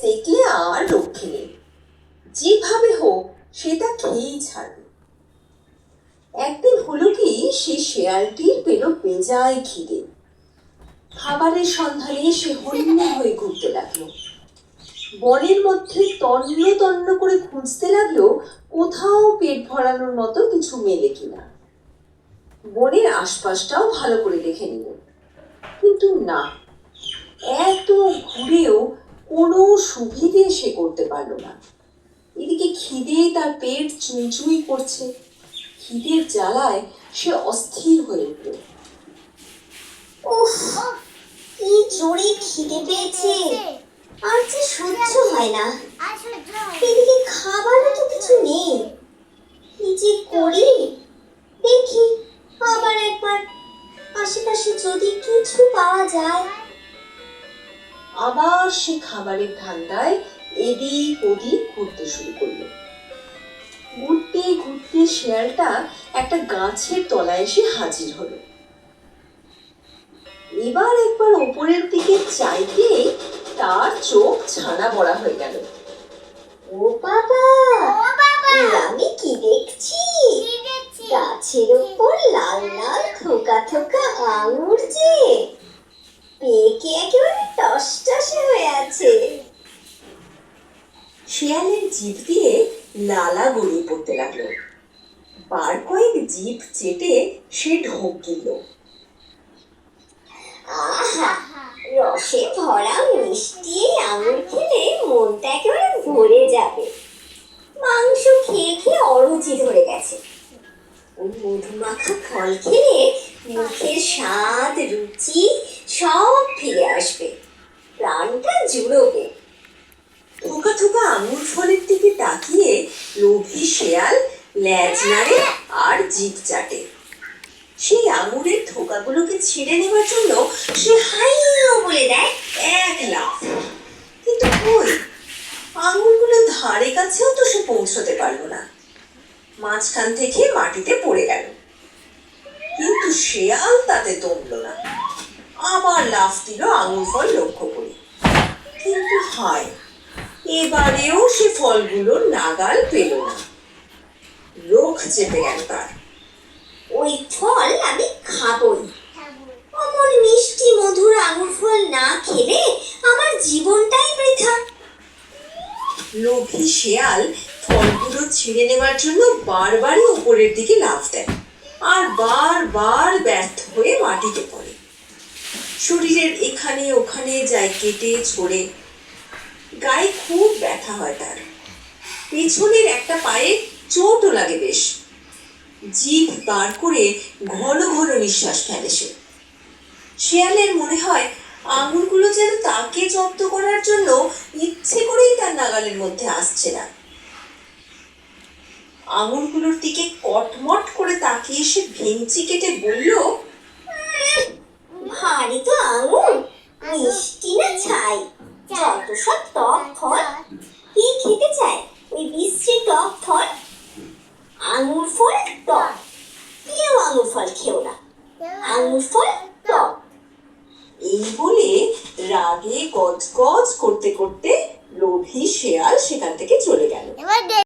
দেখলে আর রক্ষে নেই, যেভাবে হোক সেটা খেয়েই ছাড়বে। একদিন হলো কি, সে শেয়ালটির পেল বেজায় খিদে। খাবারের সন্ধানে সে হন্য হয়ে ঘুরতে লাগলো। বনের মধ্যে তন্ন তন্ন করে খুঁজতে লাগলো কোথাও পেট ভরানোর মতো কিছু মেলে কিনা। বনের আশপাশটাও ভালো করে দেখে নিল, কিন্তু না, এত ঘুরেও কোনো সুবিধে সে করতে পারলো না। এদিকে খিদে তার পেট চুইচুই করছে। খিদের জ্বালায় সে অস্থির হয়ে উঠল। উফ, কি জোরে খিদে পেয়েছে, আর যে সহ্য হয় না। এদিকে খাবারও তো কিছু নেই। কি যে করি, দেখি আবার একবার আশেপাশে যদি কিছু পাওয়া যায়। আবার সে খাবারের ধান্দায় এদিক ওদিক ঘুরতে শুরু করলো। ঘুরতে ঘুরতে শেয়ালটা একটা গাছের তলায় এসে হাজির হলো। এবার একবার উপরের দিকে চাইতে তার চোখ ছানা বড়া হয়ে গেল। ও বাবা, আমি কি দেখছি? গাছের উপর লাল লাল থোকা থোকা আঙুর যে পেকে একেবারে টসটসে হয়ে আছে। শিয়ালের জিভ দিয়ে লালা গড়িয়ে পড়তে লাগলো। বার কয়েক জিভ চেটে সে ঢোক গিলল। আহা, রসে ভরা মিষ্টি আঙুর খেলে মনটা একেবারে ভরে যাবে। মাংস খেয়ে খেয়ে অরুচি ধরে গেছে। ওই মধুমাখা ফল খেলে মুখের স্বাদ রুচি সব ফিরে আসবে, প্রাণটা জুড়োবে। থোকা থোকা আঙুর ফলের দিকে তাকিয়ে লোভী শেয়াল ল্যাজ নাড়ে আর জিভ চাটে। সেই আঙুরের থোকাগুলোকে ছিঁড়ে নেবার জন্য সে হাইও বলে দেয় এক লাফ। কিন্তু কই, আঙুরগুলো ধারে কাছেও তো সে পৌঁছতে পারলো না। মাঝখান থেকে মাটিতে পড়ে গেল। কিন্তু শেয়াল তাতে দমল না, আবার লাফ দিল আঙুর ফল লক্ষ্য করে। কিন্তু হায়, এবারেও সে ফলগুলোর নাগাল পেল না। রোখ চেপে গেল তার। ওই ফল আমি খাবই। অমন মিষ্টি মধুর আঙুর ফল না খেলে আমার জীবনটাই বৃথা। লোভী শেয়াল ফলগুলো ছিঁড়ে নেবার জন্য বারবারই উপরের দিকে লাফ দেয়, আর বারবার ব্যর্থ হয়ে মাটিতে পড়ে। শরীরের এখানে ওখানে যায় কেটে ছড়ে। গায়ে খুব ব্যথা হয় তার। পেছনের একটা পায়ে চোটও লাগে বেশ। জিভ বার করে ঘন ঘন নিঃশ্বাস ফেলে সে। শেয়ালের মনে হয় আঙুরগুলো যেন তাকে জব্দ করার জন্য ইচ্ছে করেই তার নাগালের মধ্যে আসছে না। আঙুরগুলোর দিকে কটমট করে তাকিয়ে সে ভেঙচি কেটে বলল, ভারী তো আঙুর, মিষ্টি না ছাই, যত সব টক ফল। কে খেতে চায় ওই বিশ্রী টক ফল? আঙুর ফল টক, কেউ আঙুর ফল খেও না। আঙুর ফল টক। এই বলে রাগে গজগজ করতে করতে লোভী শেয়াল সেখান থেকে চলে গেল।